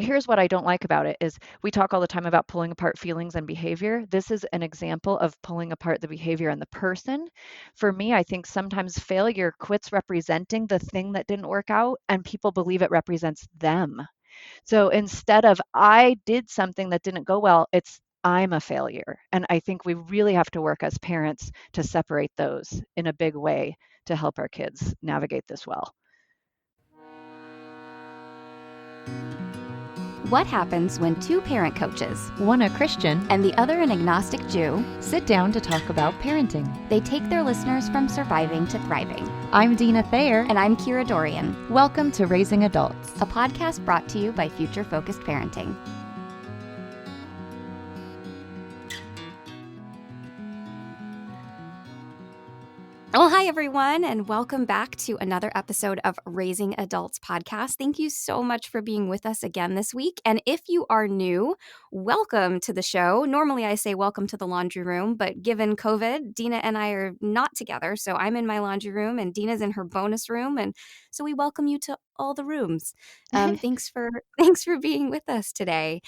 here's what I don't like about it is we talk all the time about pulling apart feelings and behavior. This is an example of pulling apart the behavior and the person. For me, I think sometimes failure quits representing the thing that didn't work out and people believe it represents them. So instead of I did something that didn't go well, it's I'm a failure. And I think we really have to work as parents to separate those in a big way to help our kids navigate this well. What happens when two parent coaches, one a Christian and the other an agnostic Jew, sit down to talk about parenting? They take their listeners from surviving to thriving. I'm Deana Thayer. And I'm Kira Dorian. Welcome to Raising Adults, a podcast brought to you by Future Focused Parenting. Well, hi, everyone, and welcome back to another episode of Raising Adults podcast. Thank you so much for being with us again this week. And if you are new, welcome to the show. Normally, I say welcome to the laundry room, but given COVID, Deana and I are not together. So I'm in my laundry room and Deana's in her bonus room. And so we welcome you to all the rooms. Thanks for being with us today.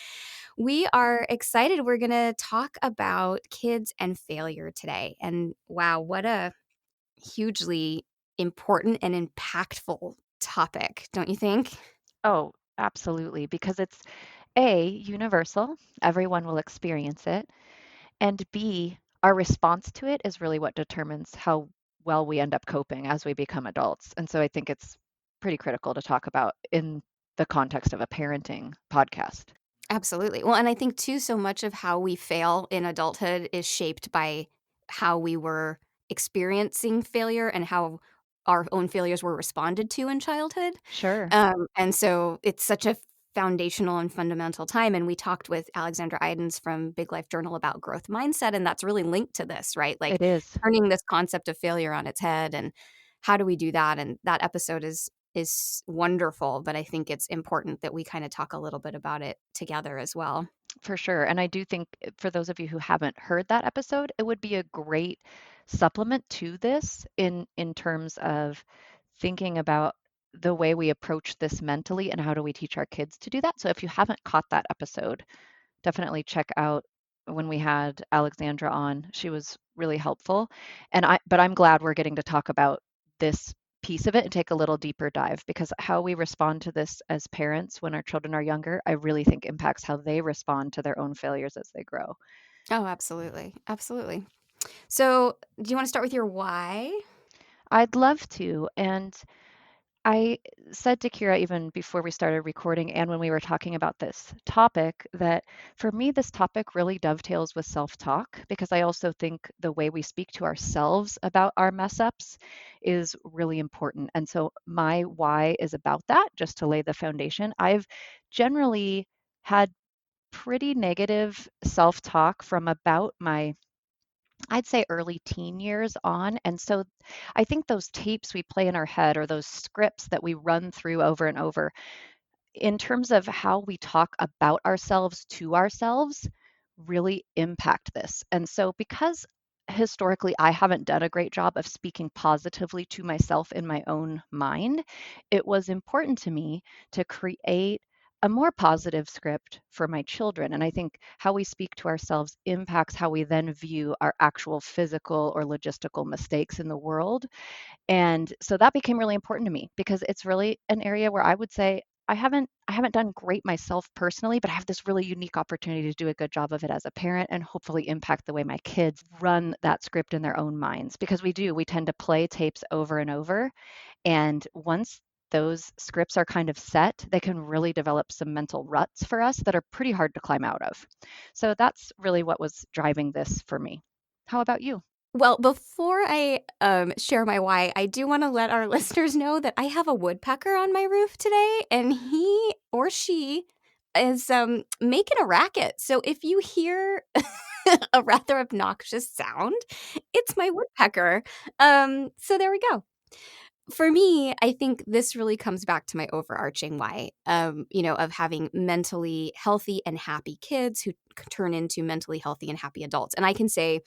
We are excited. We're going to talk about kids and failure today. And wow, what a hugely important and impactful topic, don't you think? Oh, absolutely, because it's A, universal, everyone will experience it, and B, our response to it is really what determines how well we end up coping as we become adults. And so I think it's pretty critical to talk about in the context of a parenting podcast. Absolutely. Well, and I think too, so much of how we fail in adulthood is shaped by how we were experiencing failure and how our own failures were responded to in childhood. Sure. And so it's such a foundational and fundamental time. And we talked with Alexandra Idens from Big Life Journal about growth mindset, and that's really linked to this, right? Like it is turning this concept of failure on its head, and how do we do that? And that episode is wonderful, but I think it's important that we kind of talk a little bit about it together as well. For sure. And I do think for those of you who haven't heard that episode, it would be a great supplement to this in terms of thinking about the way we approach this mentally and how do we teach our kids to do that. So if you haven't caught that episode, definitely check out when we had Alexandra on. She was really helpful. But I'm glad we're getting to talk about this piece of it and take a little deeper dive, because how we respond to this as parents when our children are younger, I really think impacts how they respond to their own failures as they grow. Oh, absolutely. Absolutely. So do you want to start with your why? I'd love to. And I said to Kira even before we started recording and when we were talking about this topic that for me, this topic really dovetails with self-talk, because I also think the way we speak to ourselves about our mess ups is really important. And so my why is about that, just to lay the foundation. I've generally had pretty negative self-talk from about my, I'd say, early teen years on. And so I think those tapes we play in our head, or those scripts that we run through over and over, in terms of how we talk about ourselves to ourselves, really impact this. And so because historically I haven't done a great job of speaking positively to myself in my own mind, it was important to me to create a more positive script for my children. And I think how we speak to ourselves impacts how we then view our actual physical or logistical mistakes in the world. And so that became really important to me, because it's really an area where I would say I haven't done great myself personally, but I have this really unique opportunity to do a good job of it as a parent and hopefully impact the way my kids run that script in their own minds, because we tend to play tapes over and over. And once those scripts are kind of set, they can really develop some mental ruts for us that are pretty hard to climb out of. So that's really what was driving this for me. How about you? Well, before I share my why, I do want to let our listeners know that I have a woodpecker on my roof today, and he or she is making a racket. So if you hear a rather obnoxious sound, it's my woodpecker. So there we go. for me, I think this really comes back to my overarching why, of having mentally healthy and happy kids who turn into mentally healthy and happy adults. And I can say,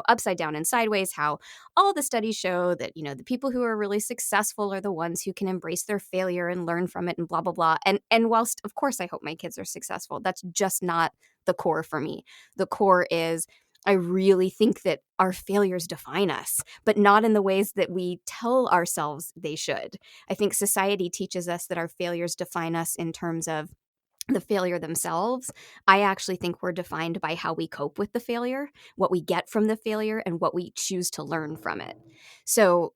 upside down and sideways, how all the studies show that, the people who are really successful are the ones who can embrace their failure and learn from it and blah, blah, blah. And whilst, of course, I hope my kids are successful, that's just not the core for me. The core is I really think that our failures define us, but not in the ways that we tell ourselves they should. I think society teaches us that our failures define us in terms of the failure themselves. I actually think we're defined by how we cope with the failure, what we get from the failure, and what we choose to learn from it. So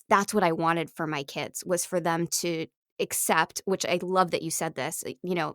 that's what I wanted for my kids, was for them to accept, which I love that you said this,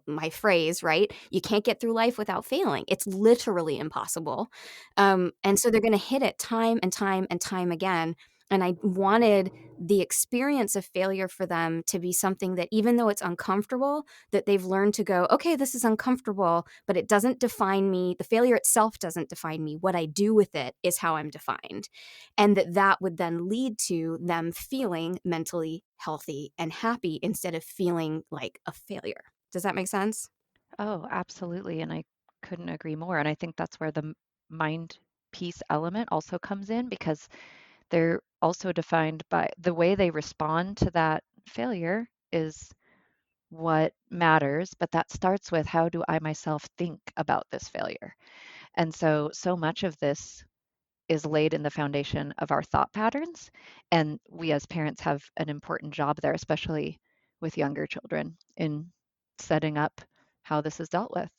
my phrase, right? You can't get through life without failing. It's literally impossible. And so they're going to hit it time and time and time again. And I wanted the experience of failure for them to be something that, even though it's uncomfortable, that they've learned to go, okay, this is uncomfortable, but it doesn't define me. The failure itself doesn't define me. What I do with it is how I'm defined. And that would then lead to them feeling mentally healthy and happy instead of feeling like a failure. Does that make sense? Oh, absolutely. And I couldn't agree more. And I think that's where the mind piece element also comes in because they're also defined by the way they respond to that failure is what matters. But that starts with how do I myself think about this failure? And so much of this is laid in the foundation of our thought patterns. And we as parents have an important job there, especially with younger children, in setting up how this is dealt with.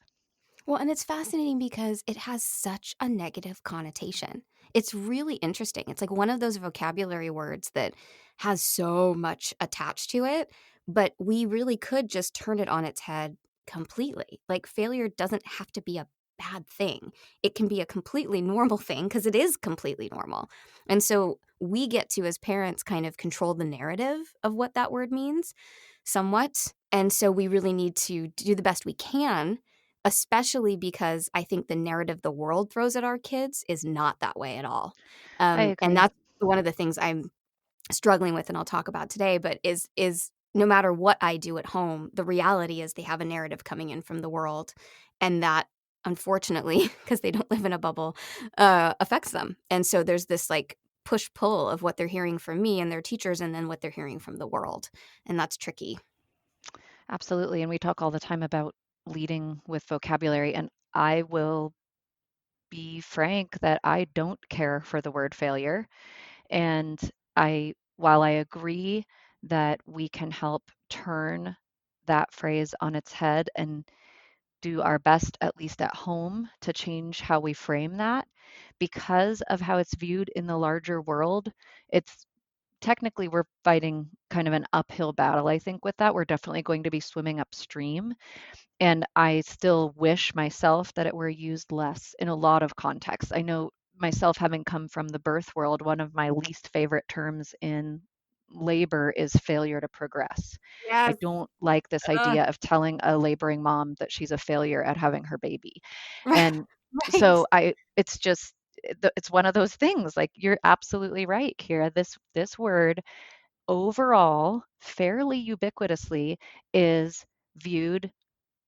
Well, and it's fascinating because it has such a negative connotation. It's really interesting. It's like one of those vocabulary words that has so much attached to it, but we really could just turn it on its head completely. Like failure doesn't have to be a bad thing. It can be a completely normal thing because it is completely normal. And so we get to, as parents, kind of control the narrative of what that word means somewhat. And so we really need to do the best we can, especially because I think the narrative the world throws at our kids is not that way at all. I And agree. that's one of the things I'm struggling with and I'll talk about today, but is no matter what I do at home, the reality is they have a narrative coming in from the world, and that, unfortunately, because they don't live in a bubble, affects them. And so there's this, like, push-pull of what they're hearing from me and their teachers and then what they're hearing from the world, and that's tricky. Absolutely. And we talk all the time about leading with vocabulary. And I will be frank that I don't care for the word failure. And while I agree that we can help turn that phrase on its head and do our best, at least at home, to change how we frame that, because of how it's viewed in the larger world, it's technically we're fighting kind of an uphill battle, I think, with that. We're definitely going to be swimming upstream. And I still wish myself that it were used less in a lot of contexts. I know myself, having come from the birth world, one of my least favorite terms in labor is failure to progress. I Yes. don't like this Ugh. idea of telling a laboring mom that she's a failure at having her baby. And Right. so it's just, it's one of those things. Like, you're absolutely right, Kira. This word overall, fairly ubiquitously, is viewed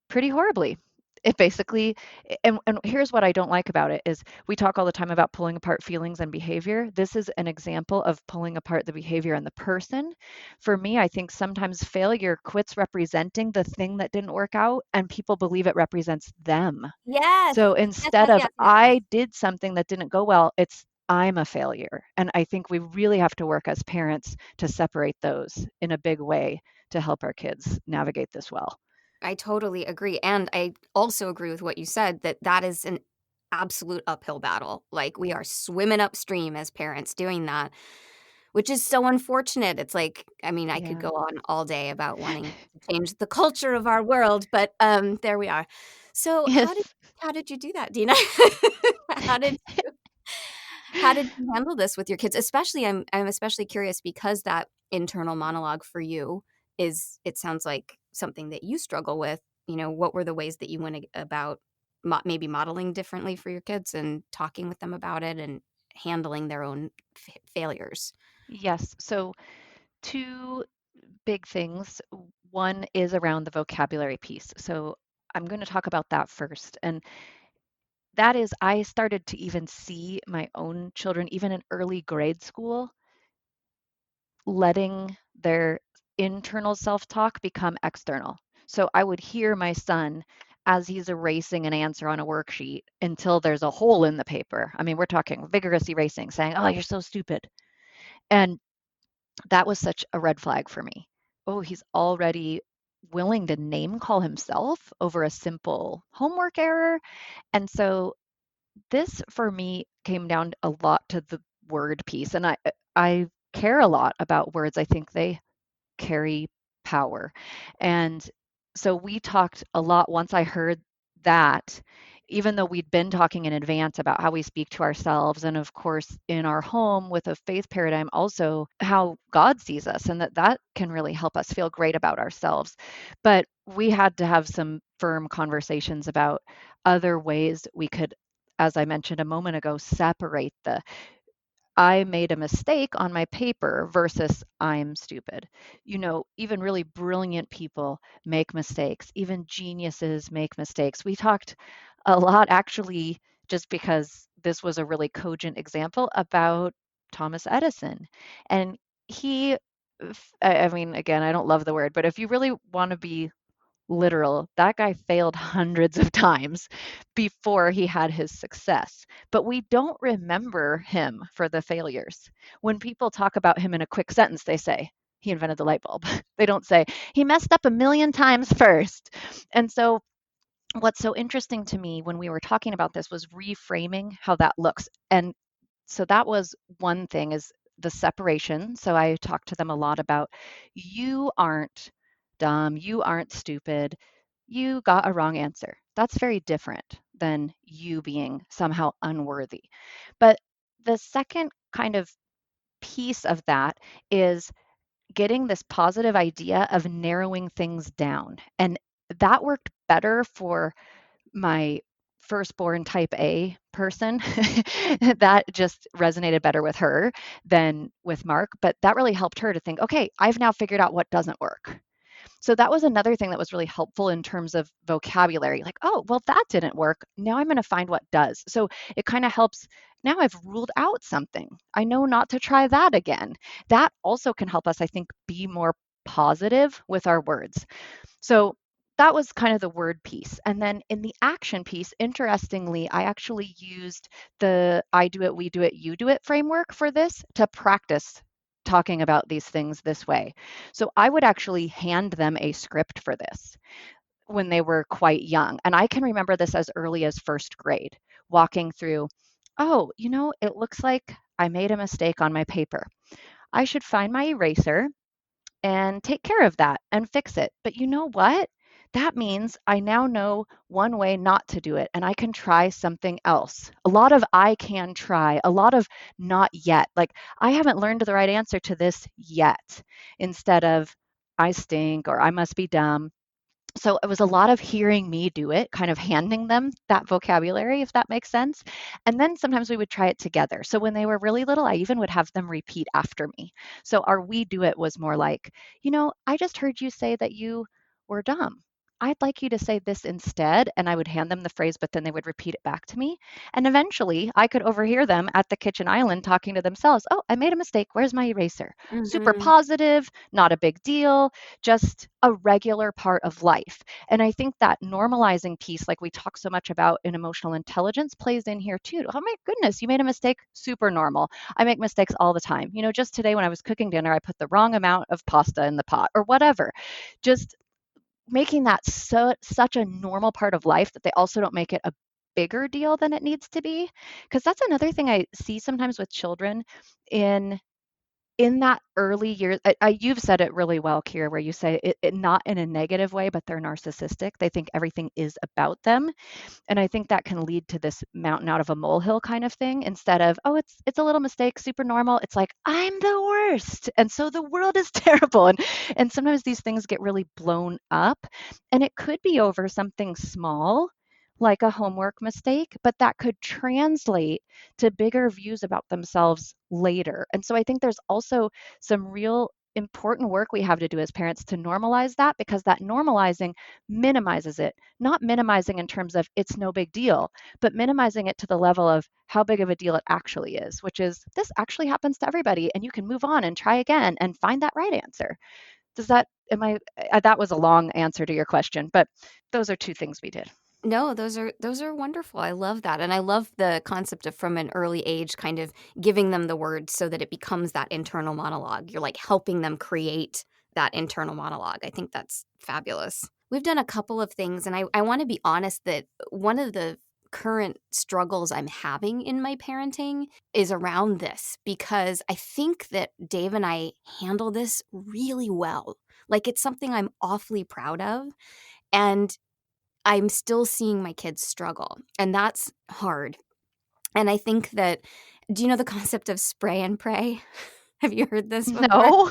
pretty horribly. It basically, and here's what I don't like about it is we talk all the time about pulling apart feelings and behavior. This is an example of pulling apart the behavior and the person. For me, I think sometimes failure quits representing the thing that didn't work out and people believe it represents them. Yes. So Yes, instead yes, of yes, yes, yes. I did something that didn't go well, it's I'm a failure. And I think we really have to work as parents to separate those in a big way to help our kids navigate this well. I totally agree, and I also agree with what you said, that that is an absolute uphill battle. Like, we are swimming upstream as parents doing that, which is so unfortunate. It's like, I mean, I could Yeah. go on all day about wanting to change the culture of our world, but, there we are. So Yes. how did you do that, Dina? How did How did you handle this with your kids? Especially, I'm especially curious because that internal monologue for you is, it sounds like something that you struggle with. What were the ways that you went about maybe modeling differently for your kids and talking with them about it and handling their own failures? Yes. So two big things. One is around the vocabulary piece. So I'm going to talk about that first. And that is, I started to even see my own children, even in early grade school, letting their internal self talk become external. So I would hear my son as he's erasing an answer on a worksheet until there's a hole in the paper. I mean, we're talking vigorous erasing, saying, "Oh, you're so stupid." And that was such a red flag for me. Oh, he's already willing to name call himself over a simple homework error. And so this for me came down a lot to the word piece. And I care a lot about words. I think they carry power. And so we talked a lot once I heard that, even though we'd been talking in advance about how we speak to ourselves, and of course, in our home with a faith paradigm, also how God sees us, and that can really help us feel great about ourselves. But we had to have some firm conversations about other ways we could, as I mentioned a moment ago, separate the I made a mistake on my paper versus I'm stupid. You know, even really brilliant people make mistakes. Even geniuses make mistakes. We talked a lot, actually, just because this was a really cogent example about Thomas Edison. And he, I mean, again, I don't love the word, but if you really want to be literal. That guy failed hundreds of times before he had his success. But we don't remember him for the failures. When people talk about him in a quick sentence, they say, he invented the light bulb. They don't say, he messed up a million times first. And so, what's so interesting to me when we were talking about this was reframing how that looks. And so that was one thing, is the separation. So I talked to them a lot about, you aren't dumb, you aren't stupid, you got a wrong answer. That's very different than you being somehow unworthy. But the second kind of piece of that is getting this positive idea of narrowing things down. And that worked better for my firstborn type A person. That just resonated better with her than with Mark. But that really helped her to think, okay, I've now figured out what doesn't work. So that was another thing that was really helpful in terms of vocabulary. Like, oh, well, that didn't work. Now I'm going to find what does. So it kind of helps. Now I've ruled out something. I know not to try that again. That also can help us, I think, be more positive with our words. So that was kind of the word piece. And then in the action piece, interestingly, I actually used the I do it, we do it, you do it framework for this to practice talking about these things this way. So I would actually hand them a script for this when they were quite young. And I can remember this as early as first grade, walking through, oh, it looks like I made a mistake on my paper. I should find my eraser and take care of that and fix it. But you know what? That means I now know one way not to do it, and I can try something else. A lot of I can try, a lot of not yet. Like, I haven't learned the right answer to this yet, instead of I stink or I must be dumb. So it was a lot of hearing me do it, kind of handing them that vocabulary, if that makes sense. And then sometimes we would try it together. So when they were really little, I even would have them repeat after me. So our we do it was more like, I just heard you say that you were dumb. I'd like you to say this instead. And I would hand them the phrase, but then they would repeat it back to me. And eventually I could overhear them at the kitchen island talking to themselves. Oh, I made a mistake. Where's my eraser? Super Mhm. positive, not a big deal, just a regular part of life. And I think that normalizing piece, like we talk so much about in emotional intelligence, plays in here too. Oh my goodness, you made a mistake. Super normal. I make mistakes all the time. Just today when I was cooking dinner, I put the wrong amount of pasta in the pot or whatever. Just making that such a normal part of life that they also don't make it a bigger deal than it needs to be. Because that's another thing I see sometimes with children in that early years. You've said it really well, Kira, where you say it not in a negative way, but they're narcissistic. They think everything is about them. And I think that can lead to this mountain out of a molehill kind of thing, instead of, oh, it's a little mistake, super normal. It's like, I'm the worst. And so the world is terrible. And sometimes these things get really blown up. And it could be over something small, like a homework mistake, but that could translate to bigger views about themselves later. And so I think there's also some real important work we have to do as parents to normalize that, because that normalizing minimizes it. Not minimizing in terms of it's no big deal, but minimizing it to the level of how big of a deal it actually is, which is this actually happens to everybody and you can move on and try again and find that right answer. Does that, am I, that was a long answer to your question, but those are two things we did. No, those are wonderful. I love that. And I love the concept of from an early age kind of giving them the words so that it becomes that internal monologue. You're like helping them create that internal monologue. I think that's fabulous. We've done a couple of things, and I want to be honest that one of the current struggles I'm having in my parenting is around this, because I think that Dave and I handle this really well. Like, it's something I'm awfully proud of. And I'm still seeing my kids struggle, and that's hard. And I think that, do you know the concept of spray and pray? Have you heard this before? No,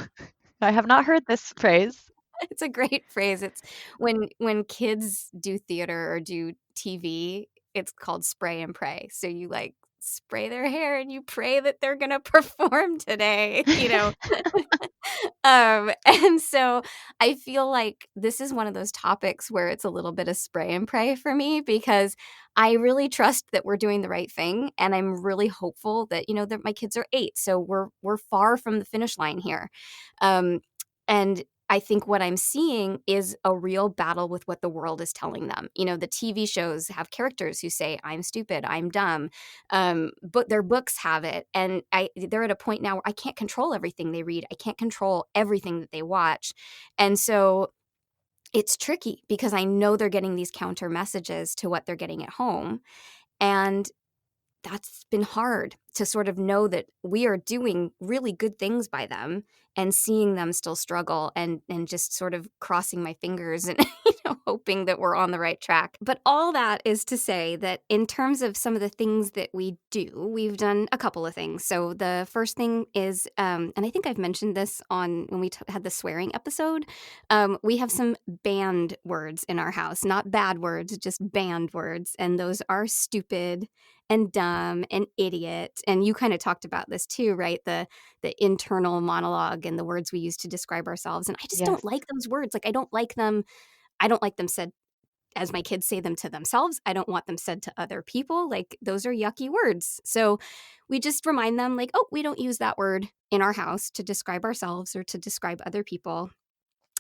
I have not heard this phrase. It's a great phrase. It's when kids do theater or do TV, it's called spray and pray. So you like spray their hair and you pray that they're going to perform today, you know. And so I feel like this is one of those topics where it's a little bit of spray and pray for me, because I really trust that we're doing the right thing, and I'm really hopeful that, you know, that my kids are 8, so we're far from the finish line here. And I think what I'm seeing is a real battle with what the world is telling them. You know, the TV shows have characters who say, "I'm stupid, I'm dumb," but their books have it, and they're at a point now where I can't control everything they read. I can't control everything that they watch, and so it's tricky because I know they're getting these counter messages to what they're getting at home, and that's been hard to sort of know that we are doing really good things by them and seeing them still struggle, and just sort of crossing my fingers and hoping that we're on the right track. But all that is to say that in terms of some of the things that we do, we've done a couple of things. So the first thing is, and I think I've mentioned this on when we had the swearing episode, we have some banned words in our house, not bad words, just banned words. And those are stupid and dumb and idiot. And you kind of talked about this too, right? The internal monologue and the words we use to describe ourselves. And I just Yes. don't like those words. Like, I don't like them. I don't like them said as my kids say them to themselves. I don't want them said to other people. Like, those are yucky words. So we just remind them, like, oh, we don't use that word in our house to describe ourselves or to describe other people.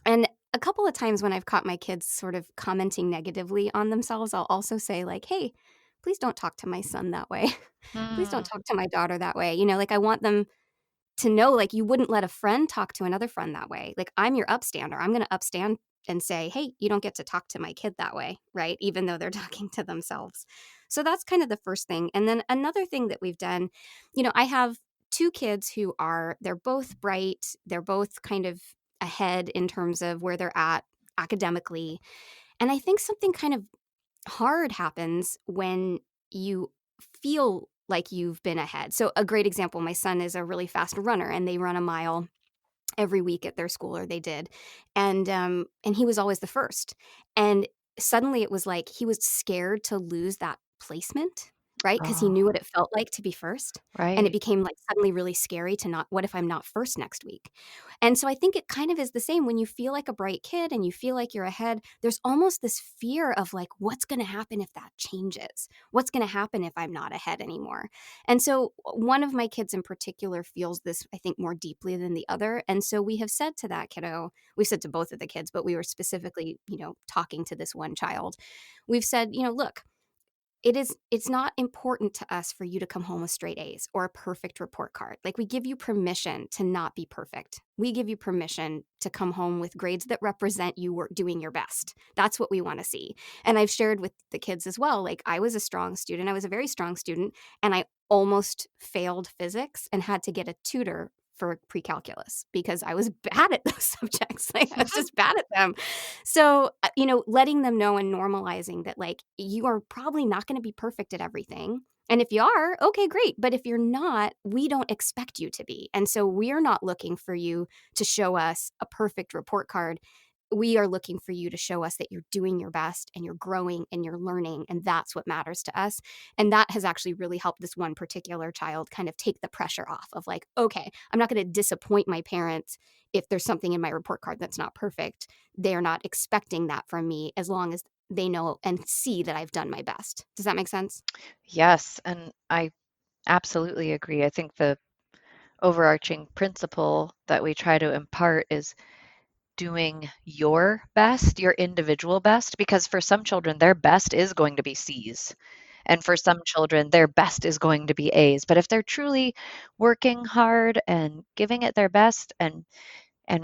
And a couple of times when I've caught my kids sort of commenting negatively on themselves, I'll also say, like, hey, please don't talk to my son that way. Please don't Mm. talk to my daughter that way. You know, like, I want them to know, like, you wouldn't let a friend talk to another friend that way. Like, I'm your upstander. I'm going to upstand and say, hey, you don't get to talk to my kid that way, right? Even though they're talking to themselves. So that's kind of the first thing. And then another thing that we've done, you know, I have two kids who they're both bright. They're both kind of ahead in terms of where they're at academically. And I think something kind of hard happens when you feel like you've been ahead. So a great example, my son is a really fast runner, and they run a mile every week at their school, or they did. And he was always the first. And suddenly it was like he was scared to lose that placement, right? Because he knew Oh, what it felt like to be first. And it right. became like suddenly really scary to not, what if I'm not first next week? And so I think it kind of is the same when you feel like a bright kid and you feel like you're ahead. There's almost this fear of like, what's going to happen if that changes? What's going to happen if I'm not ahead anymore? And so one of my kids in particular feels this, I think, more deeply than the other. And so we have said to that kiddo, we've said to both of the kids, but we were specifically, talking to this one child. We've said, look, it's not important to us for you to come home with straight A's or a perfect report card. Like, we give you permission to not be perfect. We give you permission to come home with grades that represent you were doing your best. That's what we want to see. And I've shared with the kids as well, like, I was a strong student. I was a very strong student, and I almost failed physics and had to get a tutor for pre-calculus because I was bad at those subjects. Like, I was just bad at them. So, letting them know and normalizing that, like, you are probably not going to be perfect at everything. And if you are, okay, great. But if you're not, we don't expect you to be. And so we're not looking for you to show us a perfect report card. we are looking for you to show us that you're doing your best and you're growing and you're learning. And that's what matters to us. And that has actually really helped this one particular child kind of take the pressure off of like, okay, I'm not going to disappoint my parents if there's something in my report card that's not perfect. They're not expecting that from me as long as they know and see that I've done my best. Does that make sense? Yes, and I absolutely agree. I think the overarching principle that we try to impart is doing your best, your individual best, because for some children, their best is going to be C's. And for some children, their best is going to be A's. But if they're truly working hard and giving it their best and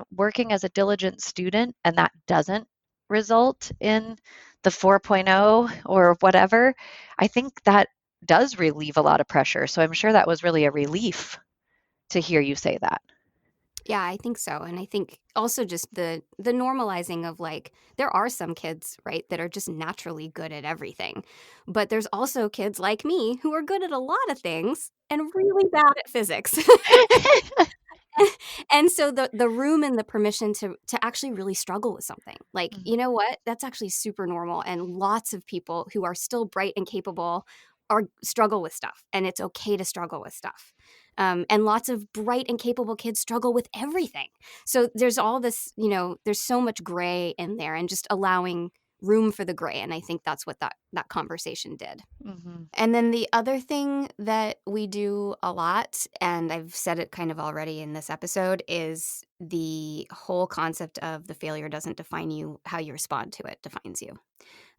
working as a diligent student, and that doesn't result in the 4.0 or whatever, I think that does relieve a lot of pressure. So I'm sure that was really a relief to hear you say that. Yeah, I think so. And I think also just the normalizing of like there are some kids, right, that are just naturally good at everything. But there's also kids like me who are good at a lot of things and really bad at physics. And so the room and the permission to actually really struggle with something. Like, you know what? That's actually super normal and lots of people who are still bright and capable are struggle with stuff and it's okay to struggle with stuff. And lots of bright and capable kids struggle with everything. So there's all this, there's so much gray in there and just allowing room for the gray. And I think that's what that conversation did. Mhm. And then the other thing that we do a lot, and I've said it kind of already in this episode, is the whole concept of the failure doesn't define you, how you respond to it defines you.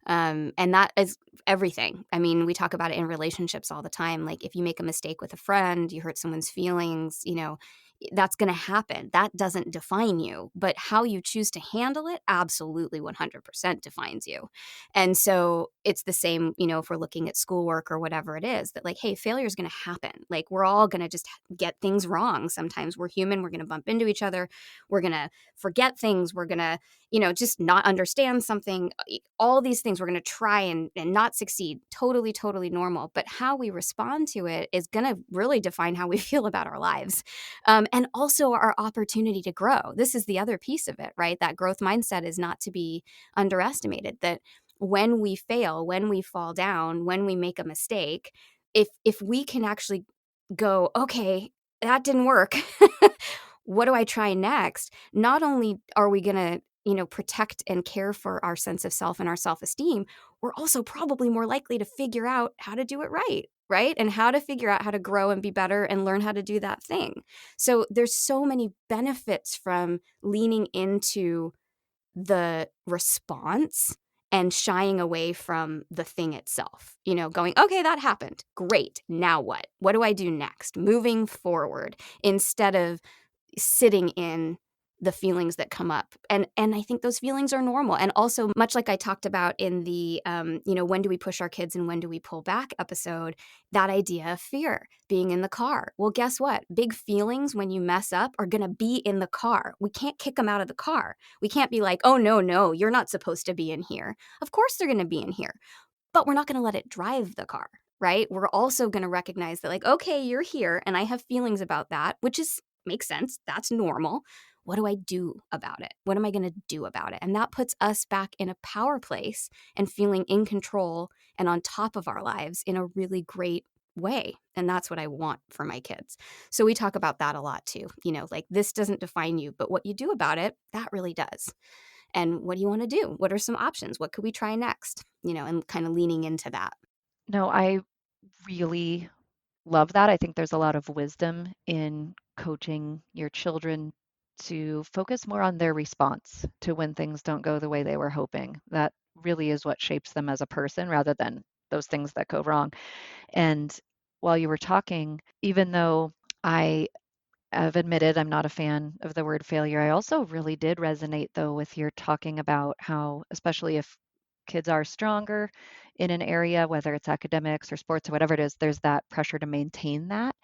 And that is everything. I mean, we talk about it in relationships all the time. Like if you make a mistake with a friend, you hurt someone's feelings, that's going to happen. That doesn't define you, but how you choose to handle it absolutely 100% defines you. And so it's the same, if we're looking at schoolwork or whatever it is, that like, hey, failure is going to happen. Like we're all going to just get things wrong. Sometimes we're human. We're going to bump into each other. We're going to forget things. We're going to just not understand something, all these things we're going to try and not succeed. Totally, totally normal. But how we respond to it is going to really define how we feel about our lives. And also our opportunity to grow. This is the other piece of it, right? That growth mindset is not to be underestimated, that when we fail, when we fall down, when we make a mistake, if we can actually go, okay, that didn't work. What do I try next? Not only are we going to protect and care for our sense of self and our self-esteem, we're also probably more likely to figure out how to do it right? And how to figure out how to grow and be better and learn how to do that thing. So there's so many benefits from leaning into the response and shying away from the thing itself, going, okay, that happened. Great. Now what? What do I do next? Moving forward instead of sitting in the feelings that come up. And I think those feelings are normal. And also, much like I talked about in the, when do we push our kids and when do we pull back episode, that idea of fear being in the car. Well, guess what? Big feelings when you mess up are going to be in the car. We can't kick them out of the car. We can't be like, oh, no, you're not supposed to be in here. Of course they're going to be in here, but we're not going to let it drive the car. Right? We're also going to recognize that like, okay, you're here and I have feelings about that, which is makes sense. That's normal. What do I do about it? What am I going to do about it? And that puts us back in a power place and feeling in control and on top of our lives in a really great way. And that's what I want for my kids. So we talk about that a lot too. Like this doesn't define you, but what you do about it, that really does. And what do you want to do? What are some options? What could we try next? And kind of leaning into that. No, I really love that. I think there's a lot of wisdom in coaching your children to focus more on their response to when things don't go the way they were hoping. That really is what shapes them as a person rather than those things that go wrong. And while you were talking, even though I have admitted I'm not a fan of the word failure, I also really did resonate though with your talking about how, especially if kids are stronger in an area, whether it's academics or sports or whatever it is, there's that pressure to maintain that.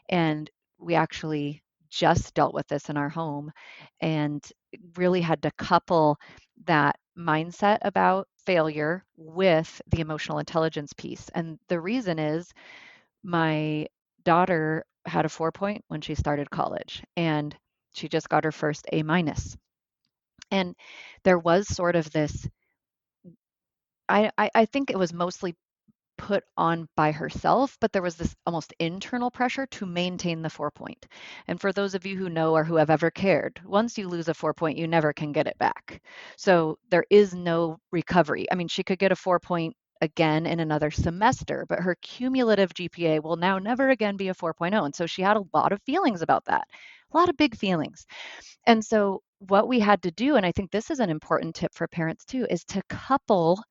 And we actually just dealt with this in our home and really had to couple that mindset about failure with the emotional intelligence piece. And the reason is my daughter had a 4 point when she started college and she just got her first A minus. And there was sort of this, I think it was mostly put on by herself, but there was this almost internal pressure to maintain the 4 point. And for those of you who know or who have ever cared, once you lose a 4 point, you never can get it back. So there is no recovery. I mean, she could get a 4 point again in another semester, but her cumulative GPA will now never again be a 4.0. And so she had a lot of feelings about that, a lot of big feelings. And so what we had to do, and I think this is an important tip for parents too, is to couple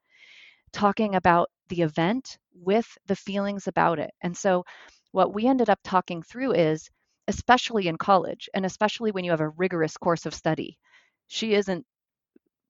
talking about the event with the feelings about it. And so, what we ended up talking through is, especially in college, and especially when you have a rigorous course of study, she isn't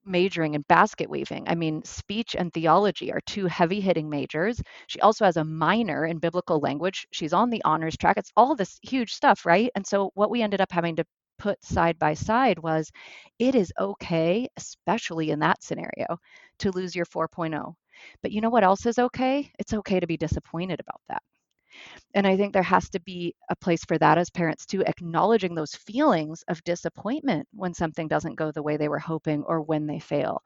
majoring in basket weaving. I mean, speech and theology are two heavy hitting majors. She also has a minor in biblical language. She's on the honors track. It's all this huge stuff, right? And so, what we ended up having to put side by side was it is okay, especially in that scenario, to lose your 4.0. But you know what else is okay? It's okay to be disappointed about that. And I think there has to be a place for that as parents too, acknowledging those feelings of disappointment when something doesn't go the way they were hoping or when they fail.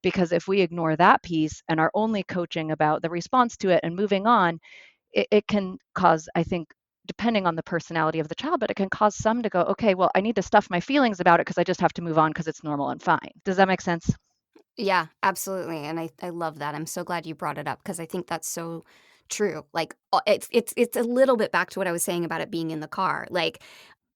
Because if we ignore that piece and are only coaching about the response to it and moving on, it can cause, I think, depending on the personality of the child, but it can cause some to go, okay, well, I need to stuff my feelings about it because I just have to move on because it's normal and fine. Does that make sense? Yeah, absolutely, and I love that. I'm so glad you brought it up because I think that's so true. Like, it's a little bit back to what I was saying about it being in the car. Like,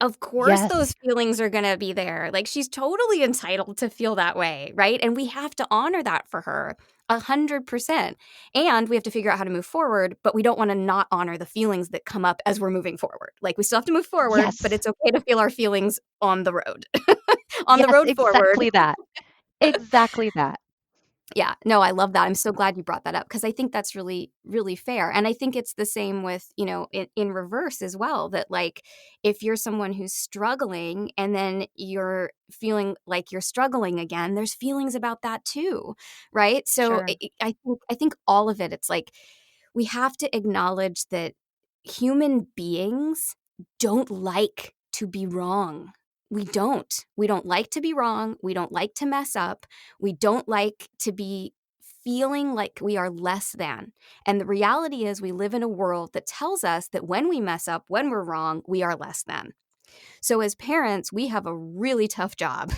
of course Yes. those feelings are gonna be there. Like, she's totally entitled to feel that way, right? And we have to honor that for her 100%. And we have to figure out how to move forward, but we don't wanna not honor the feelings that come up as we're moving forward. Like, we still have to move forward, but Yes. it's okay to feel our feelings on the road. On the Yes, road forward. exactly that. Exactly that. Yeah, no, I love that. I'm so glad you brought that up because I think that's really, really fair. And I think it's the same with, in reverse as well, that like if you're someone who's struggling and then you're feeling like you're struggling again, there's feelings about that too, right? So Sure. I think all of it, it's like we have to acknowledge that human beings don't like to be wrong. We don't. We don't like to be wrong. We don't like to mess up. We don't like to be feeling like we are less than. And the reality is, we live in a world that tells us that when we mess up, when we're wrong, we are less than. So, as parents, we have a really tough job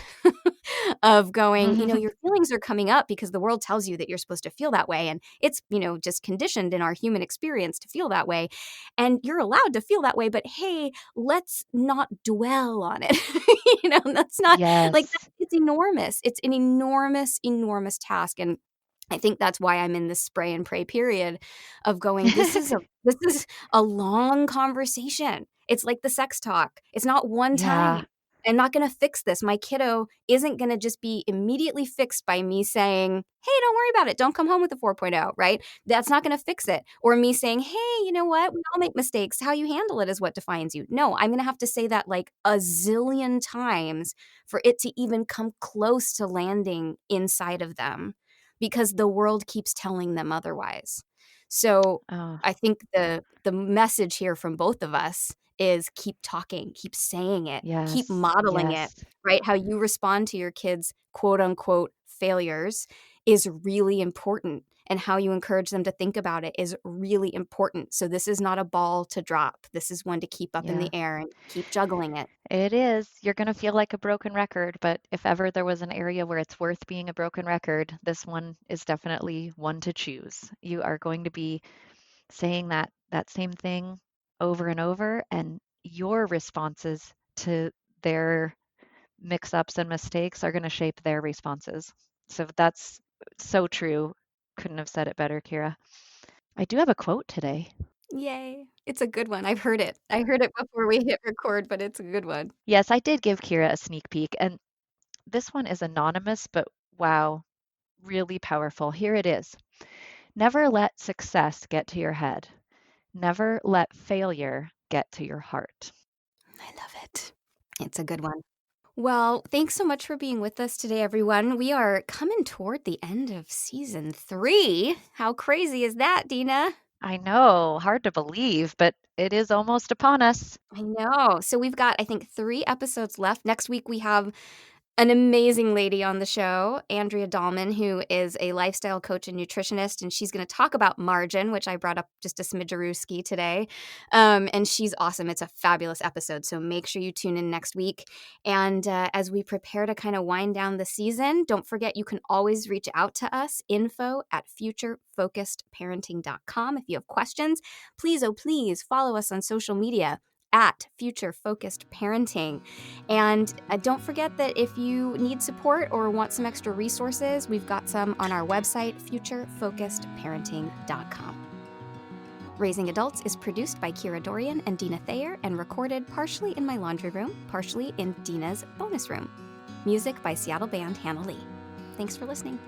of going, your feelings are coming up because the world tells you that you're supposed to feel that way. And it's, just conditioned in our human experience to feel that way. And you're allowed to feel that way. But hey, let's not dwell on it. That's not like Yes. it's enormous. It's an enormous, enormous task. And I think that's why I'm in this spray and pray period of going, this is a long conversation. It's like the sex talk. It's not one Yeah. time. I'm not going to fix this. My kiddo isn't going to just be immediately fixed by me saying, "Hey, don't worry about it. Don't come home with a 4.0," right? That's not going to fix it. Or me saying, "Hey, you know what? We all make mistakes. How you handle it is what defines you." No, I'm going to have to say that like a zillion times for it to even come close to landing inside of them because the world keeps telling them otherwise. So Oh, I think the message here from both of us is keep talking, keep saying it, keep yes. modeling it, Yes. right? How you respond to your kids' quote unquote failures is really important. And how you encourage them to think about it is really important. So this is not a ball to drop. This is one to keep up in Yeah. the air and keep juggling it. It is. You're going to feel like a broken record, but if ever there was an area where it's worth being a broken record, this one is definitely one to choose. You are going to be saying that same thing over and over, and your responses to their mix-ups and mistakes are going to shape their responses. So that's so true. Couldn't have said it better, Kira. I do have a quote today. Yay. It's a good one. I've heard it. I heard it before we hit record, but it's a good one. Yes, I did give Kira a sneak peek, and this one is anonymous, but wow, really powerful. Here it is. Never let success get to your head. Never let failure get to your heart. I love it. It's a good one. Well, thanks so much for being with us today, everyone. We are coming toward the end of season 3. How crazy is that, Dina? I know, hard to believe, but it is almost upon us. I know. So we've got, I think, 3 episodes left. Next week we have an amazing lady on the show, Andrea Dahlman, who is a lifestyle coach and nutritionist, and she's going to talk about margin, which I brought up just a smidgerooski today. And she's awesome. It's a fabulous episode, so make sure you tune in next week. And as we prepare to kind of wind down the season, don't forget you can always reach out to us, info@futurefocusedparenting.com. If you have questions, please, oh please, follow us on social media at Future Focused Parenting. And don't forget that if you need support or want some extra resources, we've got some on our website, futurefocusedparenting.com. Raising Adults is produced by Kira Dorian and Deana Thayer and recorded partially in my laundry room, partially in Deana's bonus room. Music by Seattle band Hannah Lee. Thanks for listening.